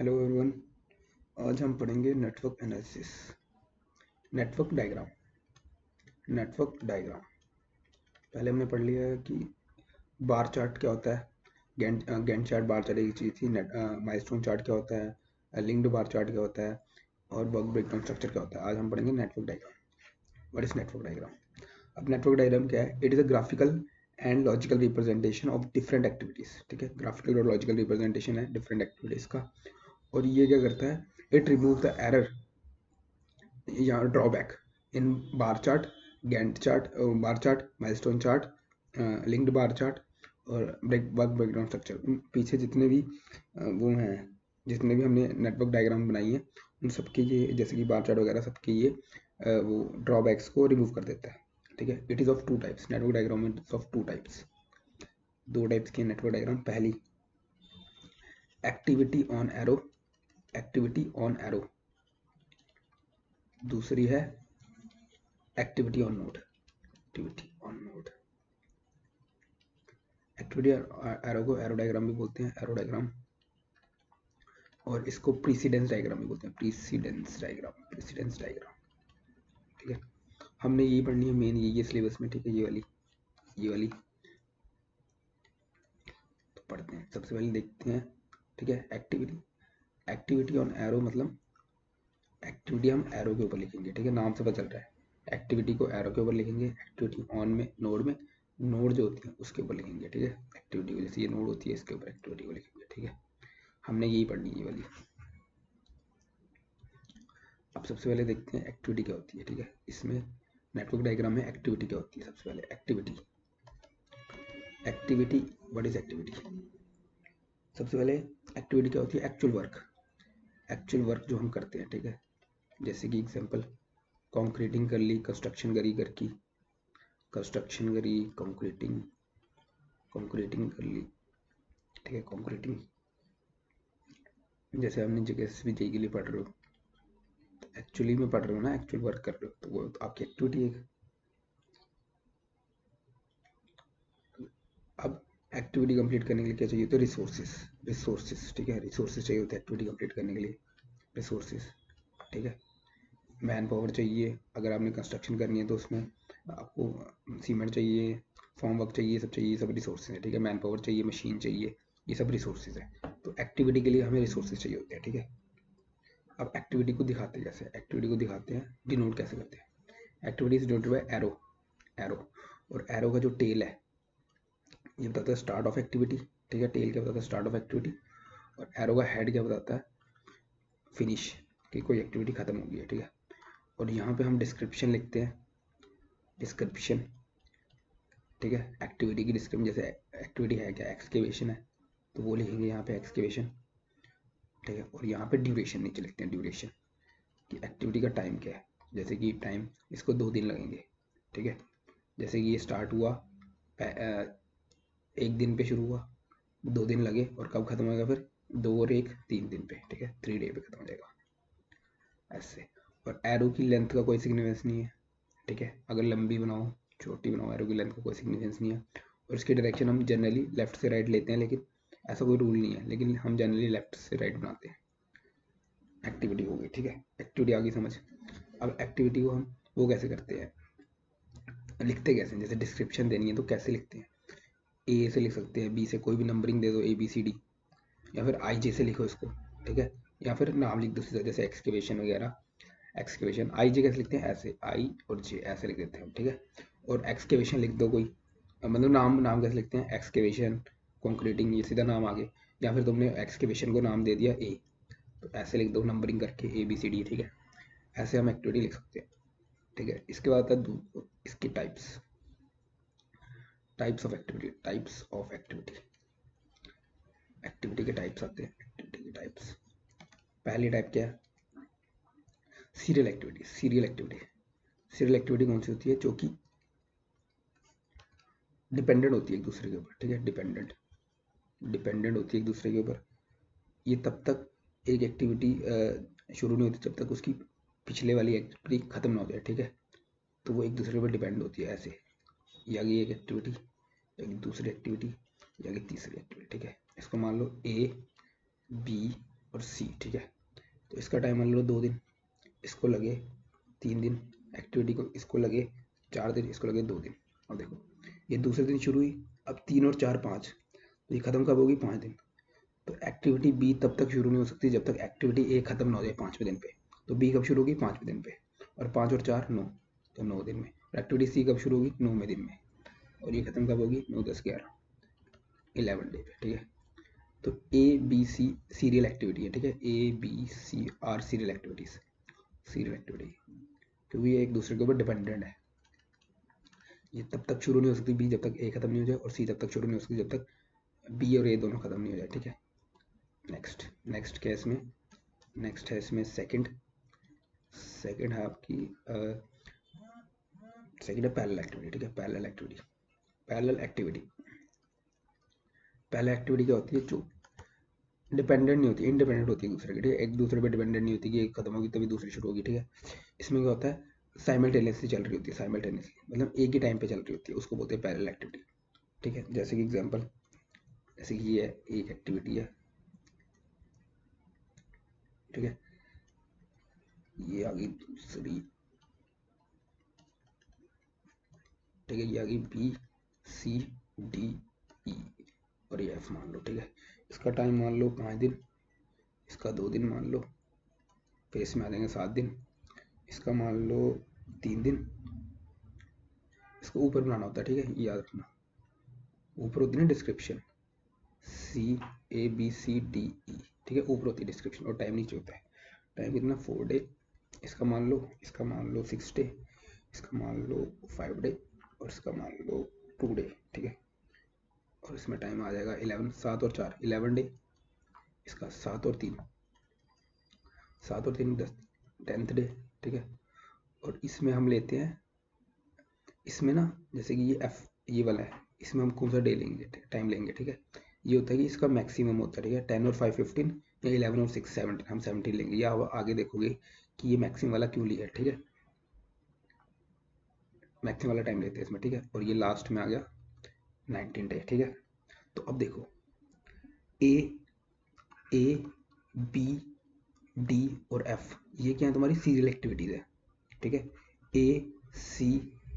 Hello everyone. आज हम पढ़ेंगे network analysis. Network diagram. Network diagram पहले हमने पढ़ लिया है कि बार चार्ट क्या होता है। गैंट चार्ट बार चार्ट एक चीज़ थी। माइलस्टोन चार्ट क्या होता है, लिंक्ड बार चार्ट क्या होता है, और वर्क ब्रेकडाउन स्ट्रक्चर क्या होता है। आज हम पढ़ेंगे network diagram. What is network diagram? अब नेटवर्क डायग्राम क्या है? It is a graphical and logical representation of different activities. ठीक है, ग्राफिकल और लॉजिकल रिप्रेजेंटेशन है डिफरेंट एक्टिविटीज़ का। और ये क्या करता है? इट रिमूव द एरर या drawback in bar chart, Gantt chart, bar chart, milestone chart, linked bar chart और वर्क ब्रेकडाउन स्ट्रक्चर। पीछे जितने भी वो हैं, जितने भी हमने नेटवर्क डायग्राम बनाई है, उन सबके ये जैसे कि बार चार्ट वगैरह सबके ये वो ड्रॉबैक्स को रिमूव कर देता है। ठीक है, it is of two types. Network diagram is of two types. दो टाइप्स के नेटवर्क डायग्राम। पहली activity on arrow, activity on arrow. दूसरी है activity on node, activity on node. Activity arrow को एरो डायग्राम भी बोलते हैं, एरो डायग्राम। और इसको प्रीसीडेंस डायग्राम भी बोलते हैं, प्रीसीडेंस डायग्राम, प्रीसीडेंस डायग्राम। ठीक है, हमने यही पढ़नी है मेन, ये सिलेबस में। ठीक है, ये वाली तो पढ़ते हैं। सबसे पहले देखते हैं। ठीक है, एक्टिविटी, एक्टिविटी ऑन एरो मतलब एक्टिविटी हम एरो के ऊपर लिखेंगे। ठीक है, नाम से पता चल रहा है। एक्टिविटी को एरो के ऊपर लिखेंगे, एक्टिविटी ऑन में नोड में, नोड जो होती है उसके ऊपर लिखेंगे। ठीक है, एक्टिविटी को जैसे ये नोड होती है इसके ऊपर एक्टिविटी को लिखेंगे। ठीक है, हमने यही पढ़नी है ये वाली। अब सबसे पहले देखते हैं एक्टिविटी क्या होती है। ठीक है, इसमें नेटवर्क डायग्राम में एक्टिविटी क्या होती है। सबसे पहले activity, activity what is activity? सबसे पहले एक्टिविटी क्या होती है? एक्चुअल वर्क, एक्चुअल वर्क जो हम करते हैं। ठीक है, जैसे कि एग्जांपल कंक्रीटिंग कर ली, कंस्ट्रक्शन करी घर की, कंस्ट्रक्शन करी, कंक्रीटिंग, कंक्रीटिंग कर ली। ठीक है, कंक्रीटिंग जैसे हमने जेएसएसबी जेई के लिए पढ़ रहे हो, एक्चुअली में पढ़ रहे हो ना, एक्चुअल वर्क कर रहे हो, तो वो तो आपकी एक्टिविटी है। अब एक्टिविटी कंप्लीट करने के लिए क्या चाहिए? तो रिसोर्सेज, रिसोर्सेज। ठीक है, रिसोर्सेज चाहिए होते हैं एक्टिविटी कंप्लीट करने के लिए, रिसोर्सेज। ठीक है, मैन पावर चाहिए। अगर आपने कंस्ट्रक्शन करनी है तो उसमें आपको सीमेंट चाहिए, फॉर्म वर्क चाहिए, सब चाहिए, सब रिसोर्सेज है। ठीक है, मैन पावर चाहिए, मशीन चाहिए, ये सब रिसोर्सेज है। तो एक्टिविटी के लिए हमें रिसोर्सेज चाहिए होते हैं। ठीक है, अब एक्टिविटी को दिखाते हैं कैसे? एक्टिविटी को दिखाते हैं, डिनोट कैसे करते हैं। Activity is denoted by arrow, arrow. और एरो का जो टेल है ये बताता है स्टार्ट ऑफ एक्टिविटी। ठीक है, टेल क्या बताता है? Start of activity. और एरो का हेड क्या बताता है? फिनिश, कि कोई एक्टिविटी खत्म हो गई है। ठीक है, और यहाँ पे हम डिस्क्रिप्शन लिखते हैं, डिस्क्रिप्शन। ठीक है, एक्टिविटी की डिस्क्रिप्शन, जैसे एक्टिविटी है क्या? एक्सकेवेशन है, तो वो लिखेंगे यहाँ पे एक्सकेवेशन। ठीक है, और यहाँ पे ड्यूरेशन नीचे लिखते हैं, ड्यूरेशन, कि एक्टिविटी का टाइम क्या है। जैसे कि टाइम इसको 2 दिन लगेंगे। ठीक है, जैसे कि ये स्टार्ट हुआ 1 दिन पे शुरू हुआ, 2 दिन लगे, और कब खत्म होगा? फिर 2 और 1 3 दिन पे। ठीक है, 3 डे पे खत्म हो जाएगा ऐसे। और एरो की लेंथ का कोई सिग्निफिकेंस नहीं है। ठीक है, अगर लंबी बनाओ छोटी बनाओ, एरो की लेंथ का कोई सिग्निफिकेंस नहीं है। और इसकी डायरेक्शन हम जनरली लेफ्ट से राइट लेते हैं, लेकिन ऐसा कोई रूल नहीं है, लेकिन हम जनरली लेफ्ट से राइट बनाते हैं। एक्टिविटी हो गई। ठीक है, एक्टिविटी आ गई समझ। अब एक्टिविटी को हम वो कैसे करते हैं, लिखते कैसे? जैसे डिस्क्रिप्शन देनी है तो कैसे लिखते हैं? ए से लिख सकते हैं, बी से, कोई भी नंबरिंग दे दो, ए बी सी डी, या फिर आई जे से लिखो इसको। ठीक है, या फिर नाम लिख दो सीधा, जैसे एक्सकेवेशन वगैरह। एक्सकेवेशन आई जे कैसे लिखते हैं? ऐसे, आई और जे ऐसे लिख देते हैं। ठीक है, और एक्सकेवेशन लिख दो कोई, मतलब नाम, नाम कैसे लिखते हैं? एक्सकेवेशन, कंक्रीटिंग, ये सीधा नाम आगे। या फिर तुमने एक्सकेवेशन को नाम दे दिया ए, तो ऐसे लिख दो नंबरिंग करके ए बी सी डी। ठीक है, ऐसे हम एक्टिविटी लिख सकते हैं। ठीक है, इसके बाद इसकी types, types of activity, types of activity. Activity के टाइप्स आते हैं, एक्टिविटी के टाइप्स। पहली टाइप क्या है? Serial activity, serial activity. Serial activity कौन सी होती है? जो कि डिपेंडेंट होती है एक दूसरे के ऊपर। ठीक है, डिपेंडेंट, डिपेंडेंट होती है एक दूसरे के ऊपर। ये तब तक एक एक्टिविटी शुरू नहीं होती जब तक उसकी पिछले वाली एक्टिविटी खत्म ना हो जाए। ठीक है, तो वो एक दूसरे पर डिपेंड होती है ऐसे, ये आ गई एक एक्टिविटी, या दूसरी एक्टिविटी, या तीसरी एक्टिविटी। ठीक है, इसको मान लो ए बी और सी, ठीक है। तो इसका टाइम मान लो 2 दिन, इसको लगे 3 दिन, एक्टिविटी को इसको लगे 4 दिन, इसको लगे 2 दिन। अब देखो ये दूसरे दिन शुरू हुई, अब 3 और 4 5, तो ये खत्म कब होगी? 5 दिन। तो एक्टिविटी बी तब तक शुरू नहीं हो सकती जब तक एक्टिविटी ए खत्म ना हो जाए 5वें दिन पे। तो बी कब शुरू होगी? 5वें दिन पे, और 5 और 4 9, तो 9 दिन में। और एक्टिविटी सी कब शुरू होगी? 9वें दिन में, और ये खत्म कब होगी? 9 10 11 11 डे पे, ठीक है। तो A B C serial activity है, ठीक है। A B C are serial activities, serial activity, क्योंकि ये एक दूसरे के ऊपर डिपेंडेंट है। ये तब तक शुरू नहीं हो सकती बी जब तक ए खत्म नहीं हो जाए, और सी तब तक शुरू नहीं हो सकती जब तक बी और ए दोनों खत्म नहीं हो जाए, ठीक है। नेक्स्ट केस में, नेक्स्ट है इसमें सेकंड है आपकी सेकंड है पैरेलल एक्टिविटी, ठीक है। पैरेलल एक्टिविटी क्या होती है? जो डिपेंडेंट नहीं होती, इंडिपेंडेंट होती है दूसरे की, ठीक है। एक दूसरे पे डिपेंडेंट नहीं होती कि एक खत्म होगी तभी दूसरी शुरू होगी, ठीक है। इसमें क्या होता है? साइमल्टेनियसली चल रही होती है, साइमल्टेनियसली मतलब एक ही टाइम पे चल रही होती है, उसको बोलते हैं पैरेलल एक्टिविटी, ठीक है। जैसे कि एग्जांपल, जैसे कि ये एक एक्टिविटी है, ठीक है। ये आ गई दूसरी, ठीक है। ये आ गई बी सी डी ई, और ये एफ मान लो, ठीक है। इसका टाइम मान लो 5 दिन, इसका 2 दिन मान लो, फिर इसमें आ जाएंगे 7 दिन, इसका मान लो 3 दिन। इसको ऊपर बनाना होता है, ठीक है, याद रखना। ऊपर होती है ना description, C A B C D E, ठीक है। ऊपर होती है डिस्क्रिप्शन और टाइम नीचे होता है। टाइम कितना? 4 डे, इसका मान लो 6 डे, इसका मान लो 5 डे, और इसका मान लो 2 डे, ठीक है। और इसमें टाइम आ जाएगा 11, 7 और 4 11 डे, इसका 7 और 3 10 10th डे, ठीक है। और इसमें हम लेते हैं, इसमें ना जैसे कि ये एफ ये वाला है, इसमें हम कौन सा डे लेंगे, टाइम लेंगे, ठीक है। ये होता है कि इसका मैक्सिमम होता है, ठीक है। 10 और 5 15, या 11 और 6 17, हम 17 लेंगे, या आगे देखोगे कि ये मैक्सिमम वाला क्यों लिया है, ठीक है। मैक्सिमम वाला टाइम लेते हैं इसमें, ठीक है। और ये लास्ट में आ गया 19 डे, ठीक है। तो अब देखो ए बी डी और एफ, ये क्या है? तुम्हारी सीरियल एक्टिविटीज है, ठीक है। ए सी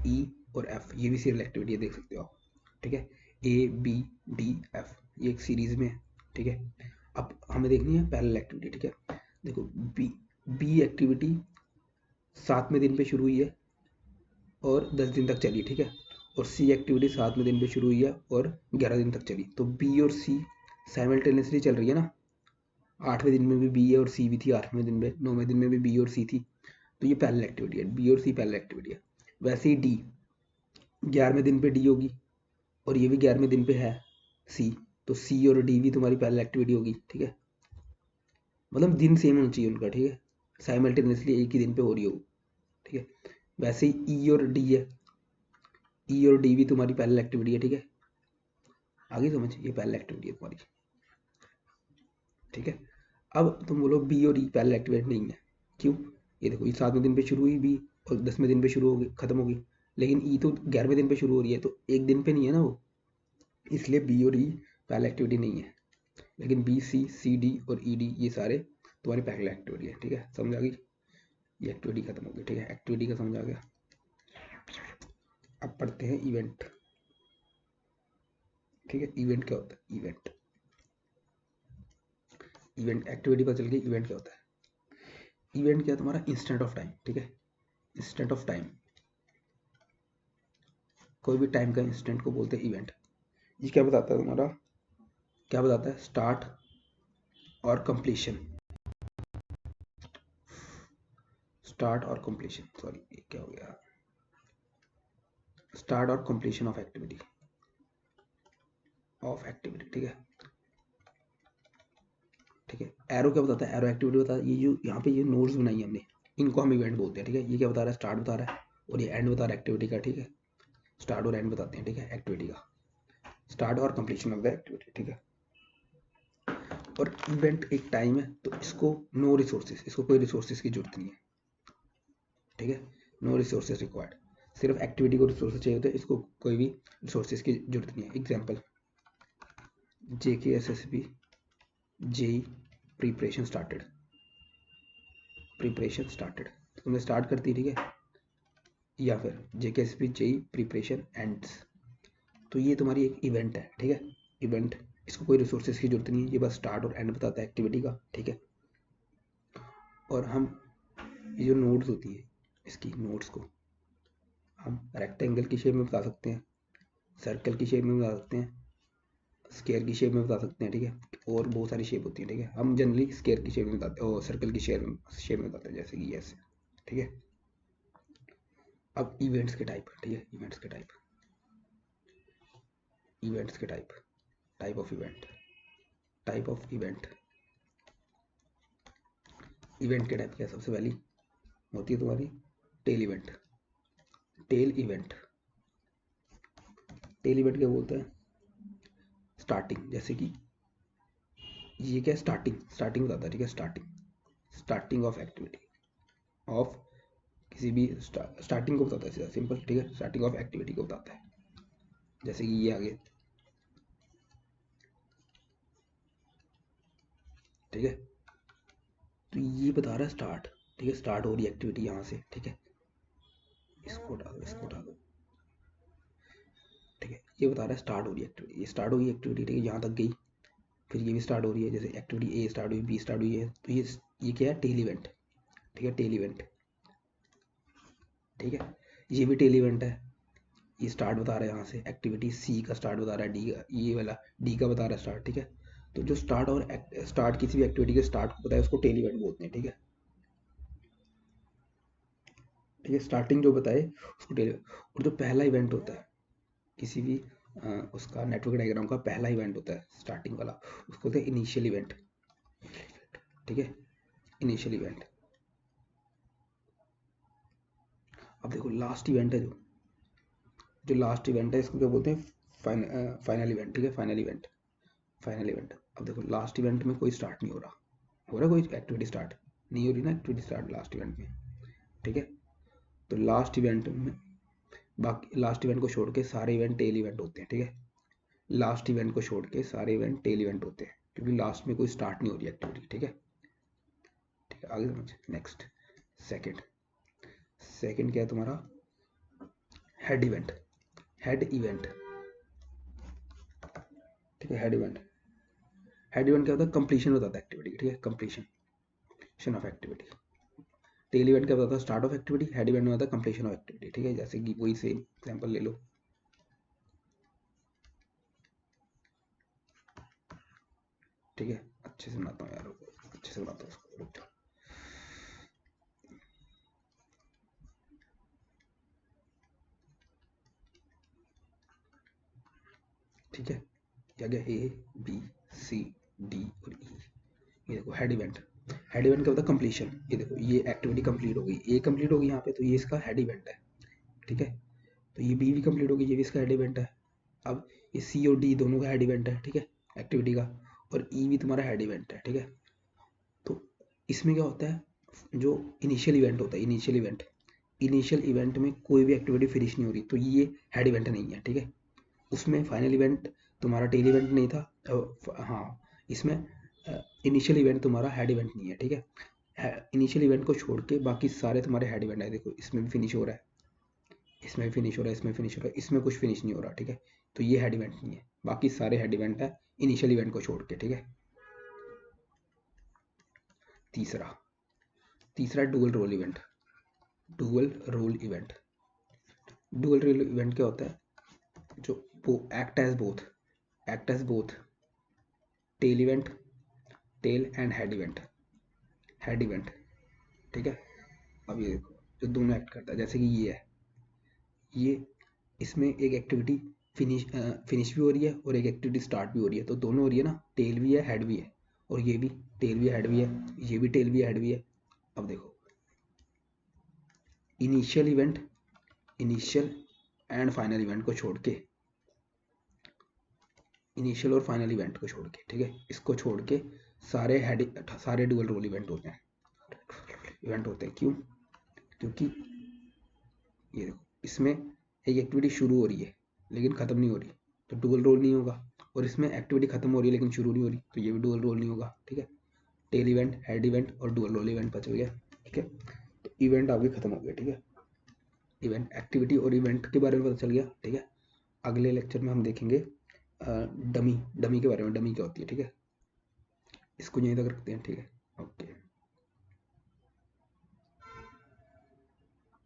ई और एफ, ये भी सीरियल एक्टिविटी है, देख सकते हो आप, ठीक है। ए बी डी एफ, ये एक सीरीज में है, ठीक है। अब हमें देखनी है पैरेलल एक्टिविटी, ठीक है। देखो बी एक्टिविटी 7वें दिन पे शुरू हुई है और 10 दिन तक चली, ठीक है। और सी एक्टिविटी 7वें दिन पे शुरू हुई है और 11 दिन तक चली। तो बी और सी साइमल्टेनियसली चल रही है ना। 8वें दिन में भी बी है और सी भी थी, 8वें दिन में, 9वें दिन में भी बी और सी थी। तो ये पैरेलल एक्टिविटी है, बी और सी पैरेलल एक्टिविटी है। वैसे ही डी 11वें दिन पे डी होगी, और ये भी 11वें दिन पे है सी, तो सी और डी भी तुम्हारी पैरेलल एक्टिविटी होगी, ठीक है। मतलब दिन सेम होना चाहिए उनका, ठीक है। साइमल्टेनियसली एक ही दिन पे हो रही हो, ठीक है। वैसे ही ई और डी है, ई और डी भी तुम्हारी पैरेलल एक्टिविटी है, ठीक है। आगे समझ, ये पैरेलल एक्टिविटी है तुम्हारी, ठीक है। अब तुम बोलो बी और ई पैरेलल एक्टिविटी नहीं है, क्यों? ये देखो, ये 7वें दिन पे शुरू हुई बी, और 10वें दिन पे शुरू होगी, खत्म होगी। लेकिन ई तो 11वें दिन पे शुरू हो रही है, तो एक दिन पे नहीं है ना वो, इसलिए बी और ई पैरेलल एक्टिविटी नहीं है। लेकिन बी सी सी डी और ई डी ये सारे तुम्हारी पैरेलल एक्टिविटी है, ठीक है। समझ आ गई? ये एक्टिविटी खत्म हो गई, ठीक है। एक्टिविटी का समझ आ गया। अब पढ़ते हैं इवेंट, ठीक है। इवेंट क्या होता है? इवेंट एक्टिविटी पता चल गई, इवेंट क्या होता है? इवेंट क्या है? तुम्हारा इंस्टेंट ऑफ टाइम, ठीक है। इंस्टेंट ऑफ टाइम, कोई भी टाइम का इंस्टेंट को बोलते हैं इवेंट। ये क्या बताता है तुम्हारा? क्या बताता है? स्टार्ट और कंप्लीशन, स्टार्ट और कंप्लीशन, सॉरी ये क्या हो गया, स्टार्ट और कंप्लीशन ऑफ एक्टिविटी, ठीक है, ठीक है। एरो क्या बताता है? एरो एक्टिविटी बताता है। ये जो यहाँ पे ये नोड्स बनाई है हमने, इनको हम इवेंट बोलते हैं, ठीक है। ये क्या बता रहा है? स्टार्ट बता रहा है, और ये एंड बता रहा है एक्टिविटी का, ठीक है। स्टार्ट और एंड बताते हैं, ठीक है, एक्टिविटी का, स्टार्ट और कंप्लीशन ऑफ द एक्टिविटी, ठीक है। और इवेंट एक टाइम है, तो इसको नो रिसोर्सेज, इसको कोई रिसोर्सेज की जरूरत नहीं है, ठीक है। नो रिसोर्सेज रिक्वायर्ड, सिर्फ एक्टिविटी को रिसोर्सेज चाहिए होते हैं, इसको कोई भी रिसोर्सेज की जरूरत नहीं है। Example JKSSB, JEE, preparation started, preparation started, तुमने स्टार्ट कर दी, ठीक है। या फिर जेकेएसपी जेई प्रिपरेशन एंड्स, तो ये तुम्हारी एक इवेंट है, ठीक है। इवेंट, इसको कोई रिसोर्सेज की जरूरत नहीं है, ये बस स्टार्ट और एंड बताता है एक्टिविटी का, ठीक है। और हम ये जो नोड्स होती है इसकी नोड्स को हम रेक्टेंगल की शेप में बता सकते हैं, सर्कल की शेप में बता सकते हैं, स्क्वायर की शेप में बता सकते हैं, ठीक है। और बहुत सारी शेप होती है, ठीक है। हम जनरली स्क्वायर की शेप में बताते हैं और सर्कल की शेप में बताते हैं, जैसे कि ऐसे, ठीक है। अब इवेंट्स के टाइप, ठीक है। इवेंट्स के टाइप, इवेंट्स के type, type of event, type of event, event के टाइप क्या, सबसे पहली होती है तुम्हारी tail event. Tail event, tail event क्या बोलते हैं, स्टार्टिंग, जैसे कि ये क्या, स्टार्टिंग, स्टार्टिंग बताता है, ठीक है। Starting, starting of activity, of किसी भी स्टार्टिंग को बताता है, सीधा सिंपल, ठीक है। स्टार्टिंग ऑफ एक्टिविटी को बताता है, जैसे कि ये आगे, ठीक है। तो ये बता रहा है स्टार्ट, ठीक है। स्टार्ट हो रही एक्टिविटी यहाँ से, ठीक है। इसको उठा दो, इसको उठा दो, ठीक है। ये बता रहा है स्टार्ट हो रही एक्टिविटी, ये स्टार्ट हो गई एक्टिविटी, ठीक है, यहाँ तक गई। फिर ये भी स्टार्ट हो रही है, जैसे एक्टिविटी ए स्टार्ट हुई, बी स्टार्ट हुई है, तो ये क्या है, टेल इवेंट, ठीक है। टेल इवेंट, ठीक है। ये भी टेल इवेंट है, ये स्टार्ट बता रहा है यहाँ से, एक्टिविटी सी का स्टार्ट बता रहा है, डी का, ये वाला डी का बता रहा है स्टार्ट, ठीक है। तो जो स्टार्ट और स्टार्ट किसी भी एक्टिविटी के स्टार्ट को बताए उसको टेल इवेंट बोलते हैं, ठीक है। ठीक है, स्टार्टिंग जो बताए उसको टेल, और जो पहला इवेंट होता है किसी भी उसका नेटवर्क डायग्राम का पहला इवेंट होता है स्टार्टिंग वाला, उसको बोलते हैं इनिशियल इवेंट, ठीक है। Initial event. अब देखो लास्ट इवेंट है, जो लास्ट इवेंट है इसको क्या बोलते हैं, फाइनल इवेंट, ठीक है। Final event, final event. अब देखो लास्ट इवेंट में कोई स्टार्ट नहीं हो रहा, हो रहा कोई एक्टिविटी स्टार्ट नहीं हो रही ना, एक्टिविटी स्टार्ट लास्ट इवेंट में, ठीक है। तो लास्ट इवेंट में बाकी लास्ट इवेंट को छोड़ के सारे इवेंट टेल इवेंट होते हैं, ठीक है। लास्ट इवेंट को छोड़ के सारे इवेंट टेल इवेंट होते हैं, क्योंकि लास्ट में कोई स्टार्ट नहीं हो रही एक्टिविटी, ठीक है। ठीक है, आगे समझ। नेक्स्ट, सेकंड, सेकंड क्या है तुम्हारा, हेड इवेंट, हेड इवेंट, ठीक है। हेड इवेंट, हेड इवेंट क्या होता है, कंप्लीशन बताता है एक्टिविटी, ठीक है। Completion of activity. Tail event क्या बताता है, start of activity. Head event में होता है कंप्लीशन ऑफ एक्टिविटी, ठीक है। जैसे कि वही सेम एग्जांपल ले लो, ठीक है। अच्छे से बनाता हूँ यार, अच्छे से बनाता हूँ उसको, रुक जाओ। ठीक है, क्या गया, ए बी सी डी और ई। ये देखो हेड इवेंट, हेड इवेंट क्या होता है, कंप्लीशन। ये देखो ये एक्टिविटी कंप्लीट हो गई, ए कंप्लीट हो गई यहाँ पे, तो ये इसका हेड इवेंट है, ठीक है। तो ये बी भी कंप्लीट हो गई, ये भी इसका हेड इवेंट है। अब ये सी और डी दोनों का हेड इवेंट है, ठीक है, एक्टिविटी का। और ई भी तुम्हारा हेड इवेंट है, ठीक है। तो इसमें क्या होता है, जो इनिशियल इवेंट होता है, इनिशियल इवेंट, इनिशियल इवेंट में कोई भी एक्टिविटी फिनिश नहीं हो रही, तो ये हेड इवेंट नहीं है, ठीक है। उसमें फाइनल इवेंट तुम्हारा टेल इवेंट नहीं था, हाँ, इसमें इनिशियल इवेंट तुम्हारा हेड इवेंट नहीं है, ठीक है। इनिशियल इवेंट को छोड़ के बाकी सारे तुम्हारे हेड इवेंट है। देखो इसमें भी फिनिश हो रहा है, इसमें भी फिनिश हो रहा है, इसमें फिनिश हो रहा है, इसमें कुछ फिनिश नहीं हो रहा, ठीक है। तो ये हेड इवेंट नहीं है, बाकी सारे हेड इवेंट है इनिशियल इवेंट को छोड़ के, ठीक है। तीसरा, तीसरा dual role event, dual role event. Dual role event क्या होता है, जो act as both, act as both tail event, tail and head event, head event, ठीक है। अब ये देखो जो दोनों एक्ट करता है, जैसे कि ये है, ये इसमें एक एक्टिविटी फिनिश भी हो रही है और एक एक्टिविटी स्टार्ट भी हो रही है, तो दोनों हो रही है ना, टेल भी है हेड भी है। और ये भी टेल भी है हेड भी है, ये भी टेल भी है हेड भी है। अब देखो initial event, initial and final event को छोड़ के, इनिशियल और फाइनल इवेंट को छोड़ के, ठीक है, इसको छोड़ के सारे हेड, सारे डुअल रोल इवेंट होते हैं, इवेंट होते हैं। क्यों, क्योंकि ये देखो इसमें एक एक्टिविटी शुरू हो रही है लेकिन ख़त्म नहीं हो रही, तो डुअल रोल नहीं होगा। और इसमें एक्टिविटी खत्म हो रही है लेकिन शुरू नहीं हो रही, तो ये भी डुअल रोल नहीं होगा, ठीक है। टेल इवेंट, हेड इवेंट और डुअल रोल इवेंट बच गया। ठीक है, तो इवेंट आपके खत्म हो गया। ठीक है, इवेंट एक्टिविटी और इवेंट के बारे में पता चल गया। ठीक है, अगले लेक्चर में हम देखेंगे डमी के बारे में, डमी क्या होती है। ठीक है, इसको यहीं तक रखते हैं। ठीक है।